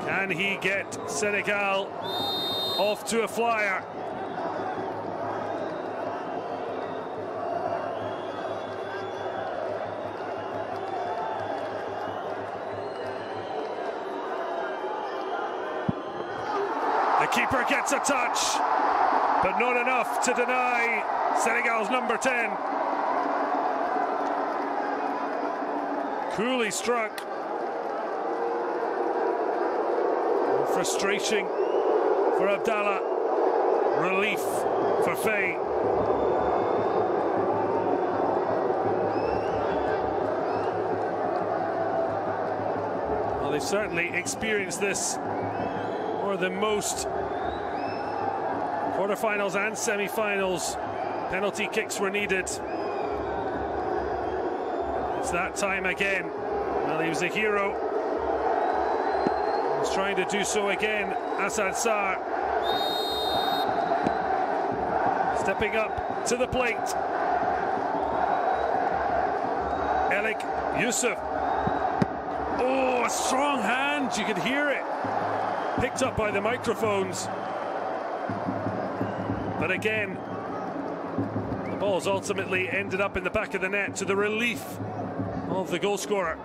Can he get Senegal off to a flyer? The keeper gets a touch, but not enough to deny Senegal's number 10. Coolly struck. Frustration for Abdallah, relief for Faye. Well, they've certainly experienced this more than most. Quarterfinals and semi-finals, penalty kicks were needed. It's that time again. Well, he was a hero. He's trying to do so again. Asad Sarr stepping up to the plate. Elik Yusuf. Oh, a strong hand. You could hear it. Picked up by the microphones. But again, the ball's ultimately ended up in the back of the net to the relief of the goal scorer.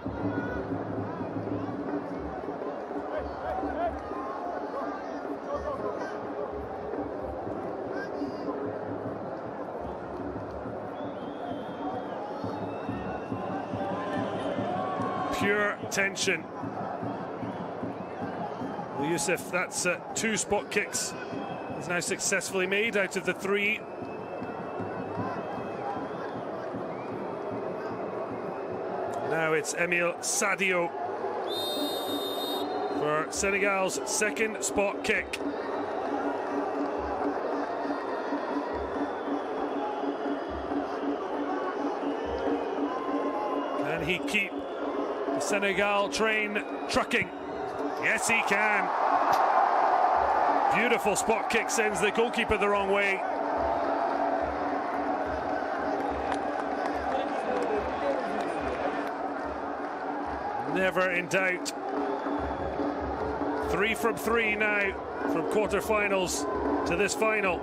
Pure tension. Well, Yusuf, that's 2 spot kicks he's now successfully made out of the 3. Now it's Emile Sadio for Senegal's second spot kick. Can he keep the Senegal train trucking? Yes, he can. Beautiful spot kick, sends the goalkeeper the wrong way. Never in doubt. 3 from 3 now from quarterfinals to this final.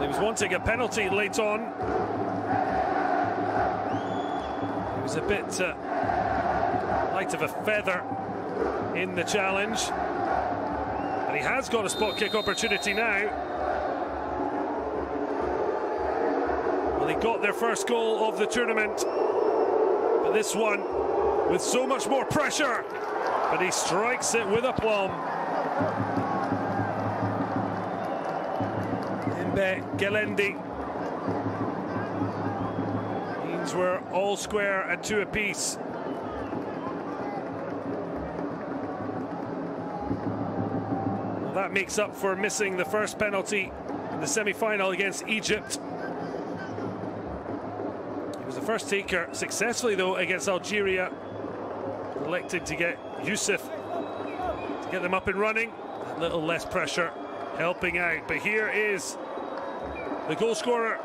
He was wanting a penalty late on. He was a bit light of a feather in the challenge. But he has got a spot kick opportunity now. They got their first goal of the tournament, but this one with so much more pressure, but he strikes it with aplomb. Imbe Gelendi means we're all square at 2 apiece. Well, that makes up for missing the first penalty in the semi-final against Egypt. The first taker successfully though against Algeria, elected to get Yusuf to get them up and running. A little less pressure helping out, but here is the goal scorer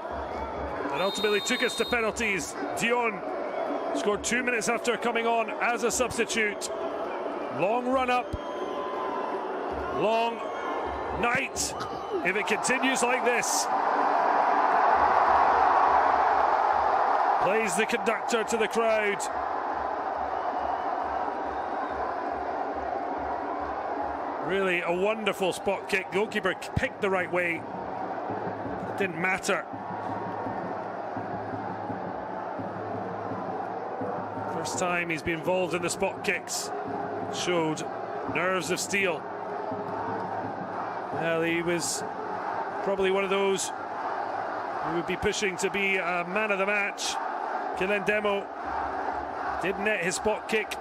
that ultimately took us to penalties. Dion scored 2 minutes after coming on as a substitute. Long run up, long night if it continues like this. Plays the conductor to the crowd. Really a wonderful spot kick. Goalkeeper picked the right way. It didn't matter. First time he's been involved in the spot kicks. Showed nerves of steel. Well, he was probably one of those who would be pushing to be a man of the match. Kylian Demo did net his spot kick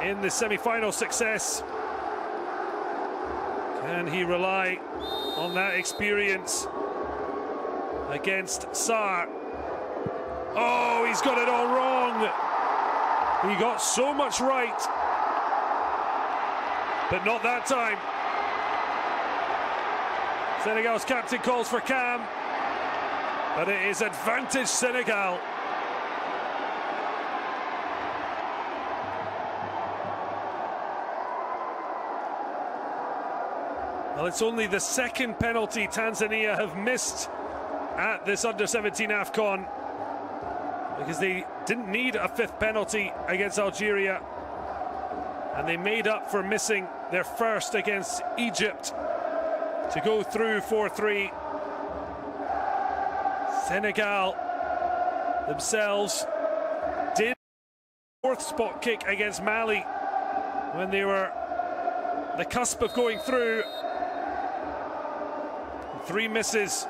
in the semi-final success. Can he rely on that experience against Sarr? Oh, he's got it all wrong. He got so much right, but not that time. Senegal's captain calls for calm, but it is advantage Senegal. Well, it's only the second penalty Tanzania have missed at this under-17 AFCON, because they didn't need a fifth penalty against Algeria, and they made up for missing their first against Egypt to go through 4-3. Senegal themselves did fourth spot kick against Mali when they were the cusp of going through. 3 misses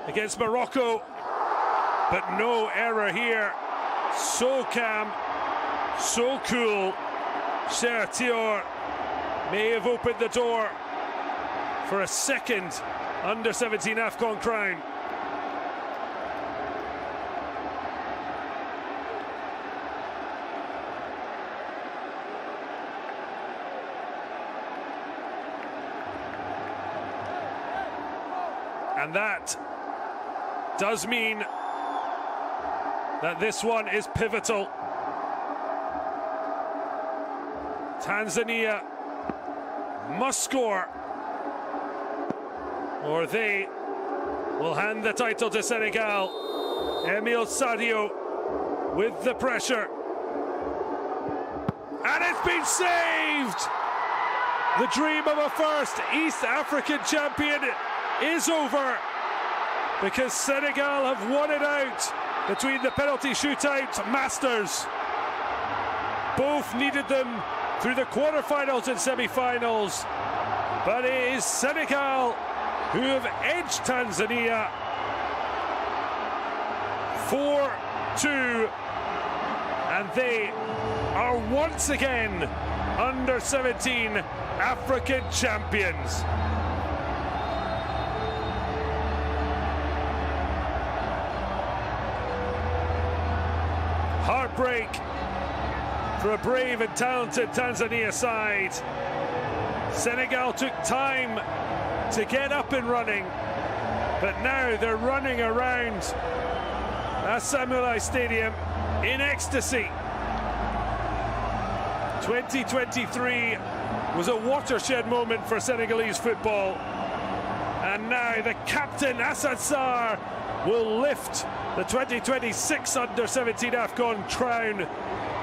against Morocco, but no error here. So calm, so cool. Cher Thior may have opened the door for a second under-17 AFCON crown. And that does mean that this one is pivotal. Tanzania must score, or they will hand the title to Senegal. Emile Sadio with the pressure. And it's been saved! The dream of a first East African champion is over, because Senegal have won it out between the penalty shootout masters. Both needed them through the quarterfinals and semi-finals, but it is Senegal who have edged Tanzania 4-2, and they are once again under-17 African champions. Heartbreak for a brave and talented Tanzania side. Senegal took time to get up and running, but now they're running around Samurai Stadium in ecstasy. 2023 was a watershed moment for Senegalese football, and now the captain Assad Sarr will lift the 2026 under-17 AFCON crown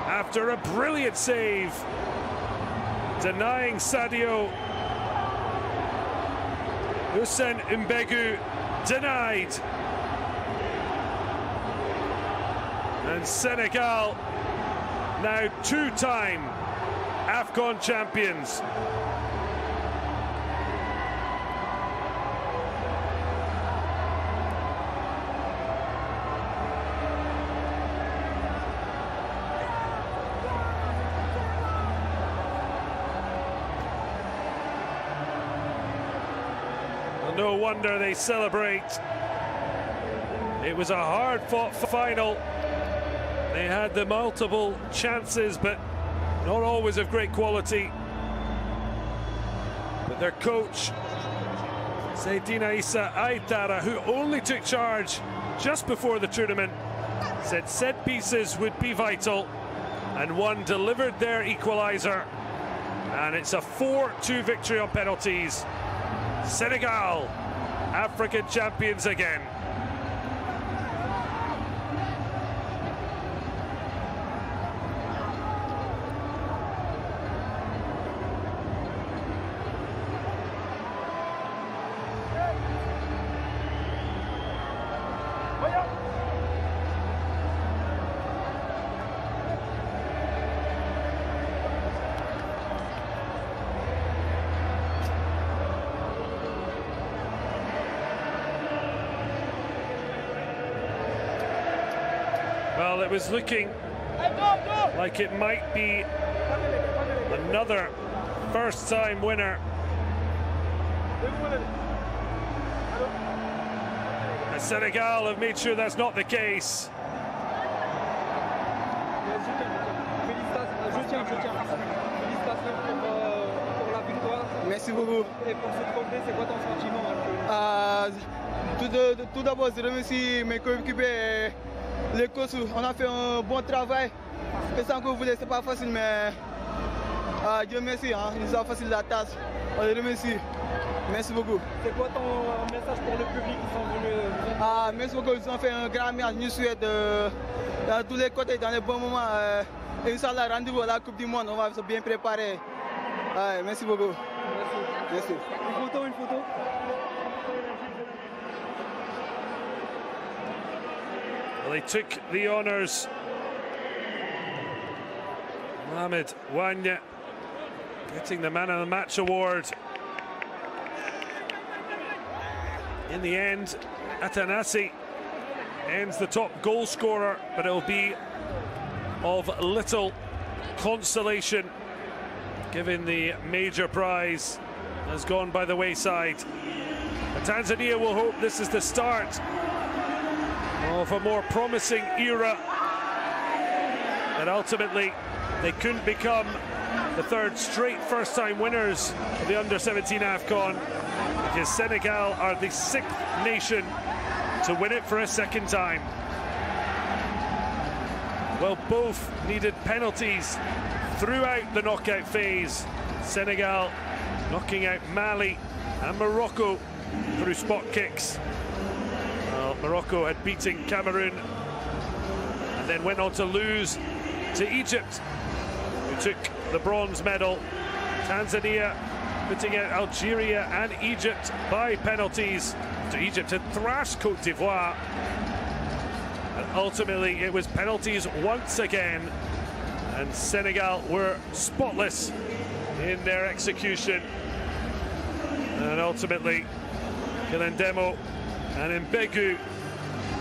after a brilliant save, denying Sadio. Hussein Mbegu denied. And Senegal, now two-time AFCON champions. No wonder they celebrate. It was a hard-fought final. They had the multiple chances, but not always of great quality. But their coach, Seydina Issa Aitara, who only took charge just before the tournament, said set pieces would be vital, and one delivered their equaliser. And it's a 4-2 victory on penalties. Senegal, African champions again. Well, it was looking like it might be another first-time winner. And Senegal have made sure that's not the case. Merci beaucoup. Et pour ce trophée, c'est quoi ton sentiment? Tout d'abord, je remercie mes coéquipiers et les coachs. On a fait un bon travail. Et sans que vous voulez, c'est pas facile, mais Dieu merci, hein, il nous a facilité la tâche. On les remercie. Merci beaucoup. C'est quoi ton message pour le public qui sont venus? Merci beaucoup. Ils ont fait un grand match. Je souhaite dans tous les côtés, dans les bons moments. Inch'Allah, rendez-vous à la Coupe du Monde. On va se bien préparer. Merci beaucoup. Merci. Une photo, une photo. Well, they took the honours. Mohamed Wanya getting the Man of the Match award. In the end, Atanasi ends the top goal scorer, but it'll be of little consolation given the major prize has gone by the wayside. But Tanzania will hope this is the start of a more promising era, and ultimately they couldn't become the third straight first-time winners of the Under-17 AFCON, because Senegal are the 6th nation to win it for a second time. Well, both needed penalties throughout the knockout phase. Senegal knocking out Mali and Morocco through spot kicks. Well, Morocco had beaten Cameroon and then went on to lose to Egypt, who took the bronze medal. Tanzania putting out Algeria and Egypt by penalties after Egypt had thrashed Cote d'Ivoire. And ultimately it was penalties once again, and Senegal were spotless in their execution. And ultimately Kilendemo and Mbegu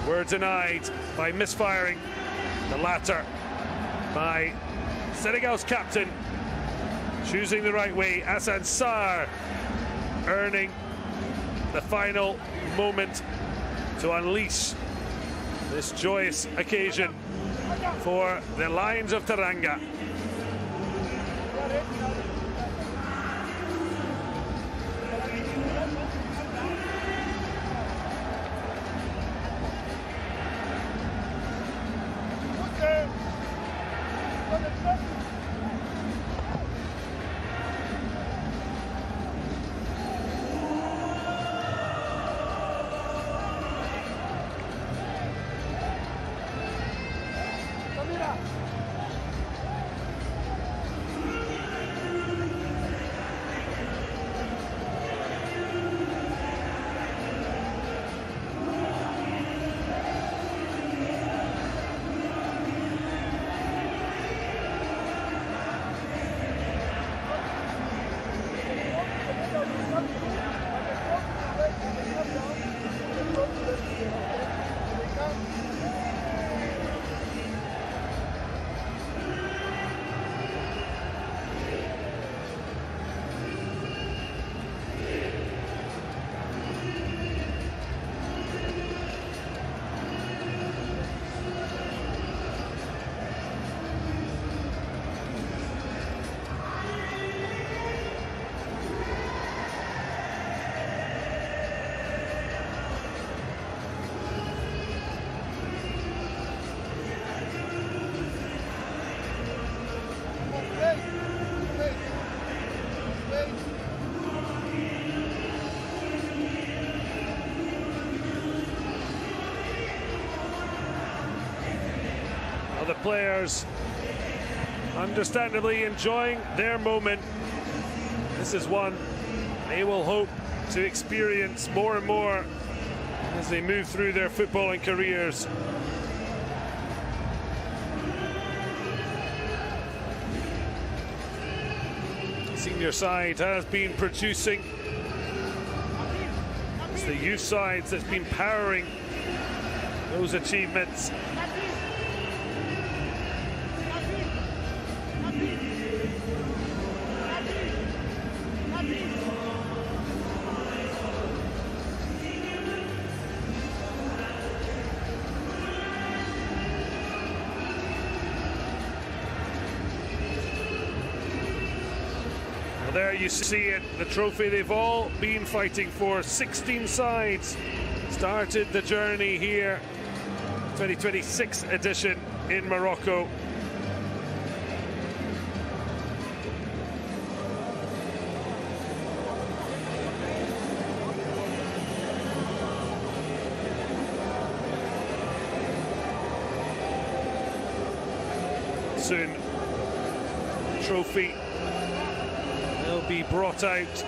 were denied by misfiring, the latter by Senegal's captain, choosing the right way, Hassan Sarr, earning the final moment to unleash this joyous occasion for the Lions of Teranga. The players understandably enjoying their moment. This is one they will hope to experience more and more as they move through their footballing careers. The senior side has been producing. It's the youth sides that's been powering those achievements. There you see it, the trophy they've all been fighting for. 16 sides started the journey here, 2026 edition in Morocco. soon. Trophy will be brought out.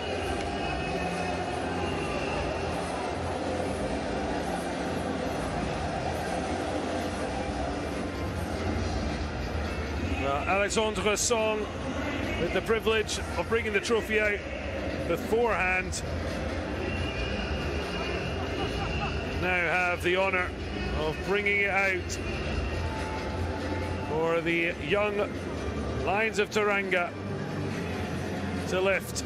Well, Alexandre Song with the privilege of bringing the trophy out beforehand. Now have the honour of bringing it out for the young Lions of Teranga to lift.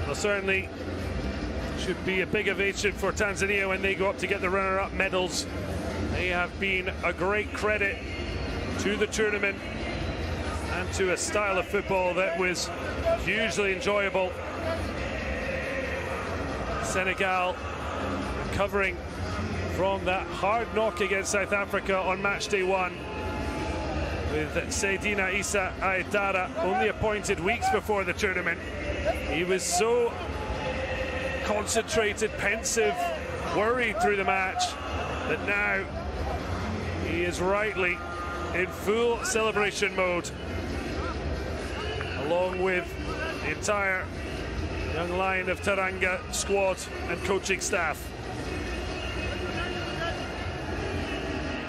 Well, certainly should be a big ovation for Tanzania when they go up to get the runner-up medals. They have been a great credit to the tournament and to a style of football that was hugely enjoyable. Senegal recovering from that hard knock against South Africa on match day 1, with Seydina Issa Aidara only appointed weeks before the tournament. He was so concentrated, pensive, worried through the match that now he is rightly in full celebration mode, along with the entire Young Lion of Teranga squad and coaching staff.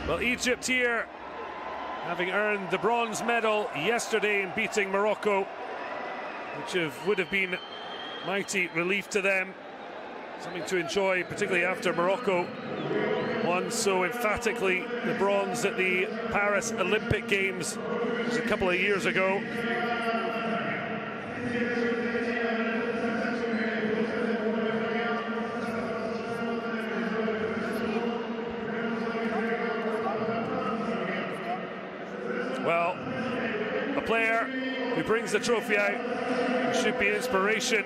Well, Egypt here, having earned the bronze medal yesterday in beating Morocco, which would have been mighty relief to them. Something to enjoy, particularly after Morocco won so emphatically the bronze at the Paris Olympic Games just a couple of years ago. Well, a player who brings the trophy out should be an inspiration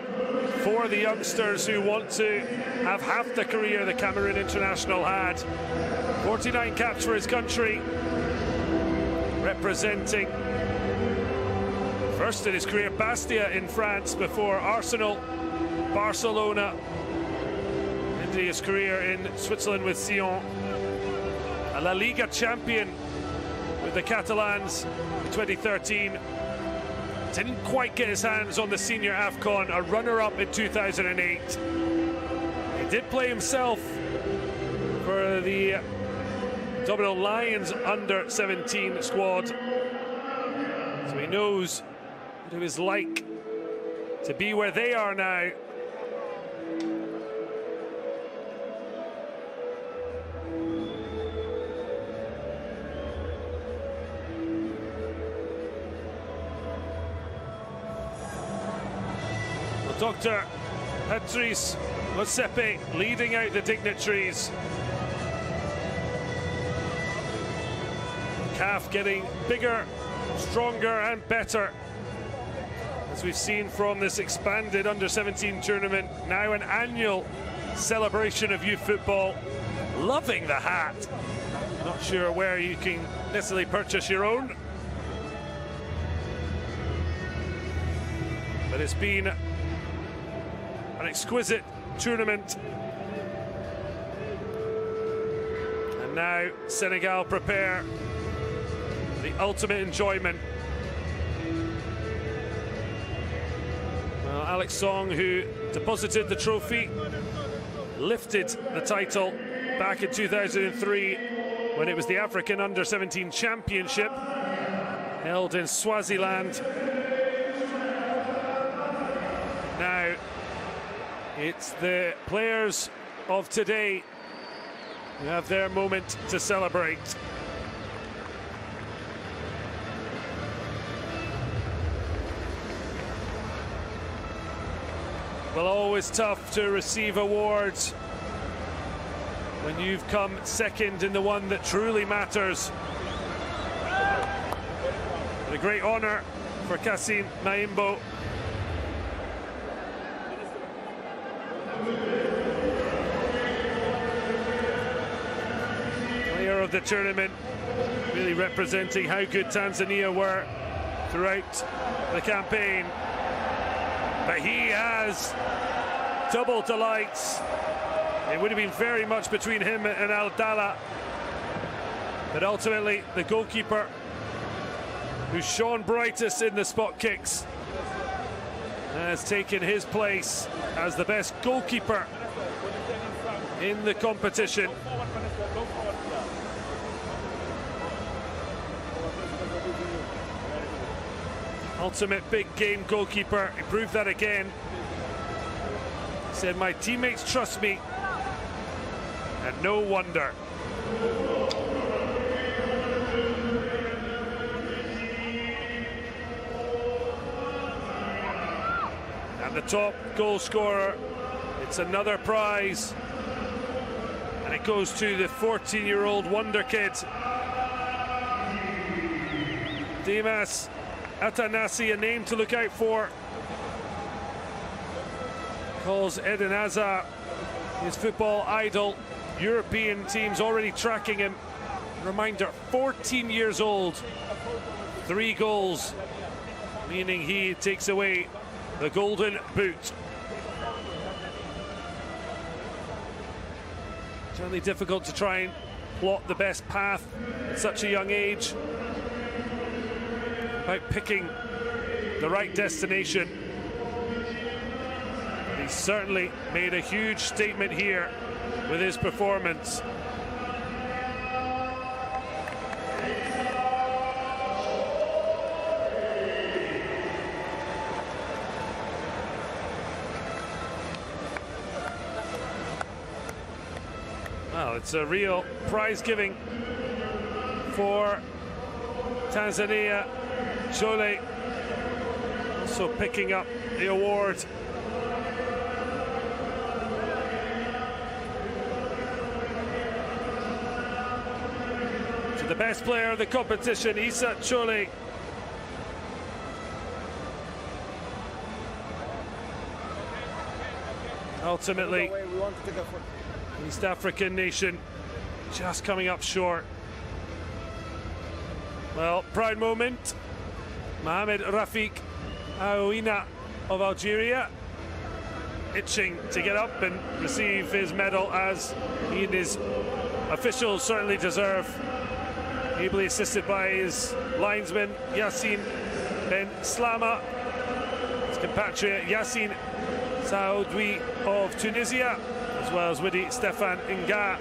for the youngsters who want to have half the career the Cameroon international had. 49 caps for his country, representing first in his career Bastia in France before Arsenal, Barcelona, ending his career in Switzerland with Sion, a La Liga champion with the Catalans in 2013. Didn't quite get his hands on the senior AFCON, a runner-up in 2008. He did play himself for the Domino Lions under-17 squad, so he knows what it was like to be where they are now. Dr. Patrice Motsepe leading out the dignitaries. CAF getting bigger, stronger and better, as we've seen from this expanded under-17 tournament. Now an annual celebration of youth football. Loving the hat. Not sure where you can necessarily purchase your own, but it's been an exquisite tournament. And now Senegal prepare the ultimate enjoyment. Well, Alex Song, who deposited the trophy, lifted the title back in 2003 when it was the African Under-17 Championship held in Swaziland. Now it's the players of today who have their moment to celebrate. Well, always tough to receive awards when you've come second in the one that truly matters. And a great honour for Kassim Maimbo. the tournament, really representing how good Tanzania were throughout the campaign. But he has double delights. It would have been very much between him and Al-Dala, but ultimately the goalkeeper, who shone brightest in the spot kicks, has taken his place as the best goalkeeper in the competition. Ultimate big game goalkeeper. He proved that again. He said, "My teammates trust me," and no wonder. And the top goal scorer, it's another prize, and it goes to the 14-year-old wonder kid, Dimas Atanasi, a name to look out for. Calls Eden Hazard his football idol. European teams already tracking him. Reminder, 14 years old, 3 goals, meaning he takes away the golden boot. Certainly difficult to try and plot the best path at such a young age, about picking the right destination. But he's certainly made a huge statement here with his performance. Well, it's a real prize giving for Tanzania. Chole also picking up the award. To the best player of the competition, Issa Chole. Ultimately, East African nation just coming up short. Well, proud moment. Mohamed Rafik Aouina of Algeria, itching to get up and receive his medal, as he and his officials certainly deserve. Ably assisted by his linesman Yassine Ben Slama, his compatriot Yassine Saoudwi of Tunisia, as well as Widi Stefan Nga,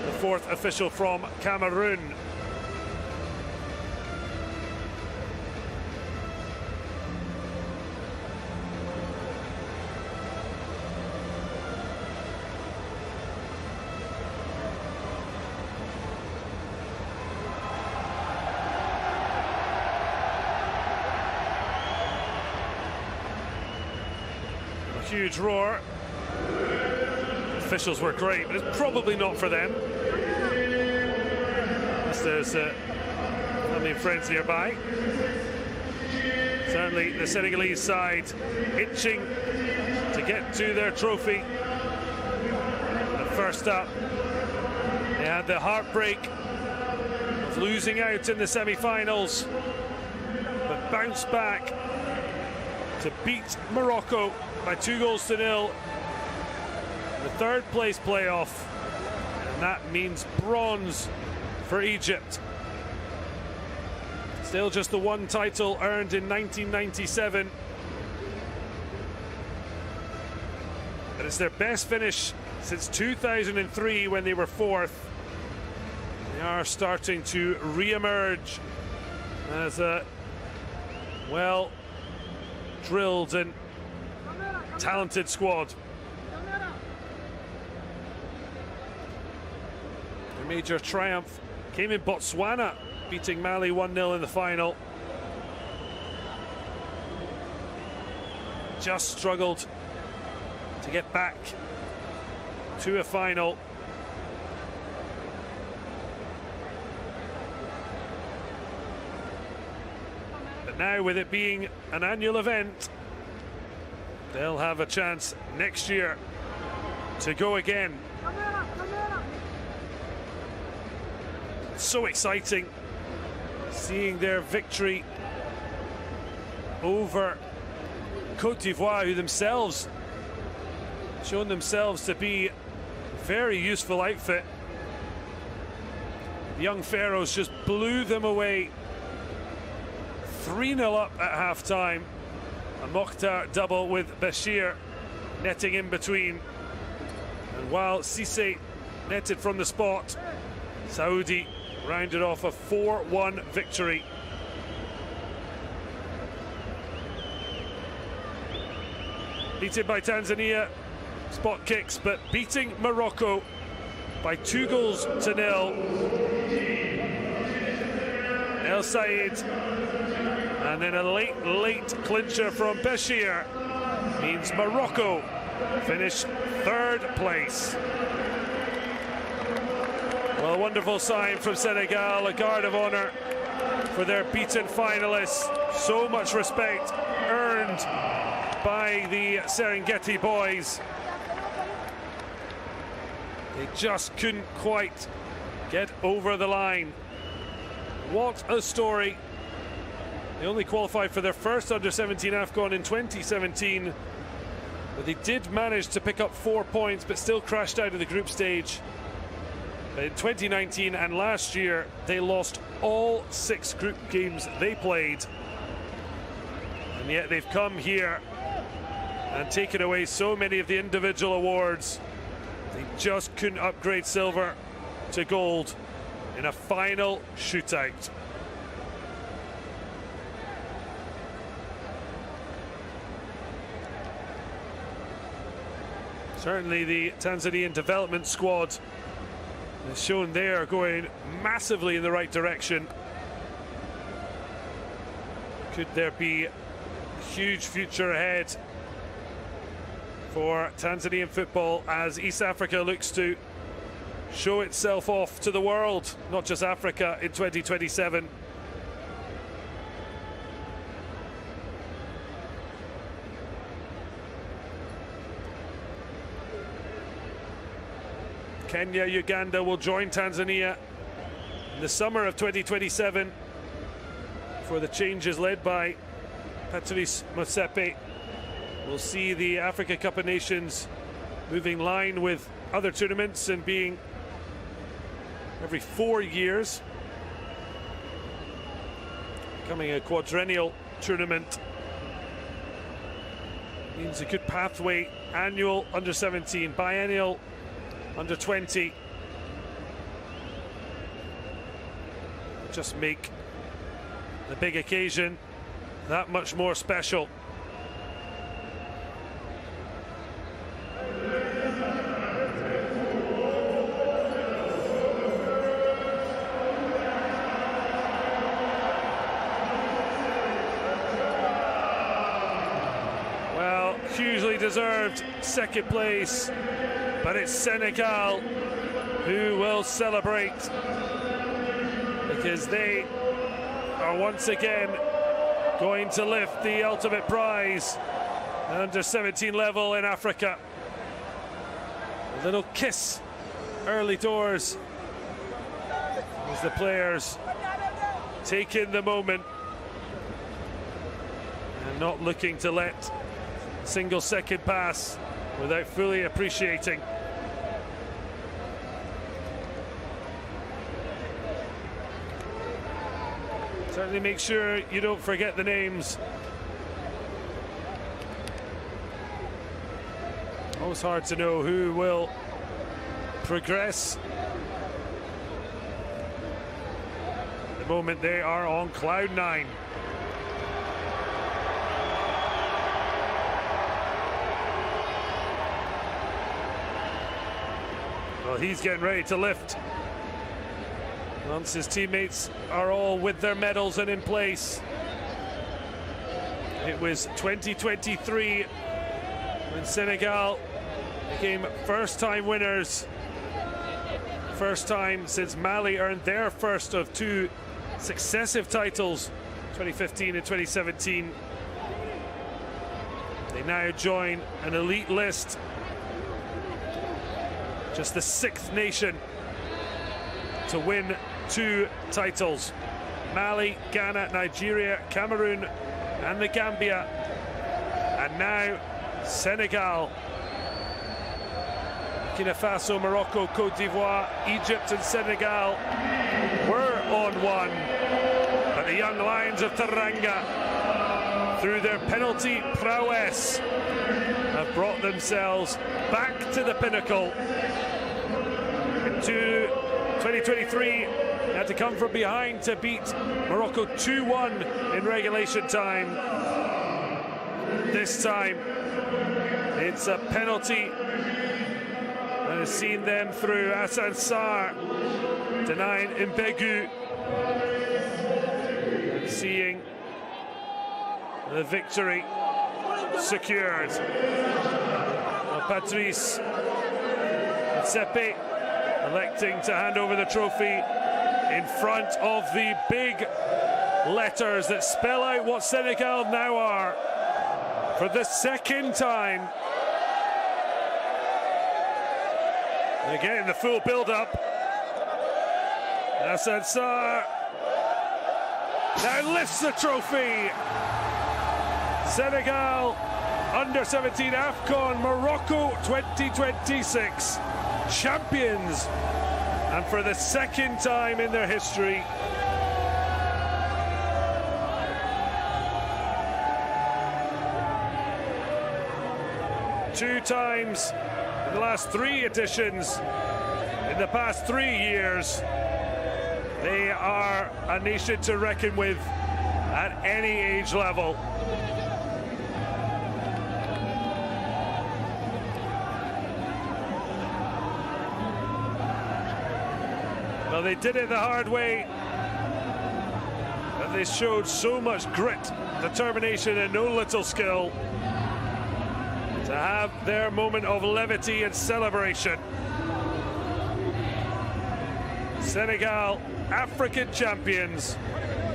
the 4th official from Cameroon. Huge roar. Officials were great, but it's probably not for them. Unless there's family and friends nearby. Certainly the Senegalese side itching to get to their trophy. And first up, they had the heartbreak of losing out in the semi-finals, but bounced back to beat Morocco by 2-0 in the 3rd place playoff, and that means bronze for Egypt. Still just the 1 title earned in 1997, but it's their best finish since 2003 when they were 4th. They are starting to re-emerge as a well-drilled and talented squad. Their major triumph came in Botswana, beating Mali 1-0 in the final. Just struggled to get back to a final. But now, with it being an annual event, they'll have a chance next year to go again. so exciting seeing their victory over Côte d'Ivoire, who themselves shown themselves to be a very useful outfit. The young Pharaohs just blew them away. 3-0 up at half-time. A Mokhtar double with Bashir netting in between. And while Cissé netted from the spot, Saudi rounded off a 4-1 victory. Beaten by Tanzania, spot kicks, but beating Morocco by 2-0. El Said, and then a late clincher from Bashir means Morocco finish 3rd place. Well, a wonderful sign from Senegal, a guard of honour for their beaten finalists. So much respect earned by the Serengeti boys. They just couldn't quite get over the line. What a story. They only qualified for their first under-17 AFCON in 2017, but they did manage to pick up 4 points, but still crashed out of the group stage. In 2019 and last year, they lost all 6 group games they played, and yet they've come here and taken away so many of the individual awards. They just couldn't upgrade silver to gold in a final shootout. Certainly the Tanzanian development squad has shown they are going massively in the right direction. Could there be a huge future ahead for Tanzanian football as East Africa looks to show itself off to the world, not just Africa, in 2027. Kenya, Uganda will join Tanzania in the summer of 2027 for the changes led by Patrice Motsepe. We'll see the Africa Cup of Nations moving line with other tournaments and being every 4 years, becoming a quadrennial tournament. Means a good pathway, annual under-17, biennial under-20. Just make the big occasion that much more special. Well, hugely deserved second place, but it's Senegal who will celebrate, because they are once again going to lift the ultimate prize under 17 level in Africa. A little kiss early doors as the players take in the moment and not looking to let a single second pass without fully appreciating. Certainly make sure you don't forget the names. Always hard to know who will progress. At the moment they are on cloud 9. Well, he's getting ready to lift once his teammates are all with their medals and in place. It was 2023 when Senegal became first-time winners. First time since Mali earned their first of 2 successive titles, 2015 and 2017. They now join an elite list. Just the 6th nation to win 2 titles. Mali, Ghana, Nigeria, Cameroon and the Gambia. And now Senegal, Burkina Faso, Morocco, Cote d'Ivoire, Egypt and Senegal were on 1. But the young Lions of Teranga, through their penalty prowess, have brought themselves back to the pinnacle. Into 2023, they had to come from behind to beat Morocco 2-1 in regulation time. This time, it's a penalty that has seen them through. Hassan Sarr denying Mbegu, and seeing the victory secured. Well, Patrice Motsepe electing to hand over the trophy in front of the big letters that spell out what Senegal now are for the second time. And again, the full build-up. Hassan Sarr now lifts the trophy. Senegal under-17 AFCON Morocco 2026 champions, and for the second time in their history. Two times in the last 3 editions in the past 3 years. They are a nation to reckon with at any age level. Well, they did it the hard way, but they showed so much grit, determination and no little skill to have their moment of levity and celebration. Senegal, African champions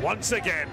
once again.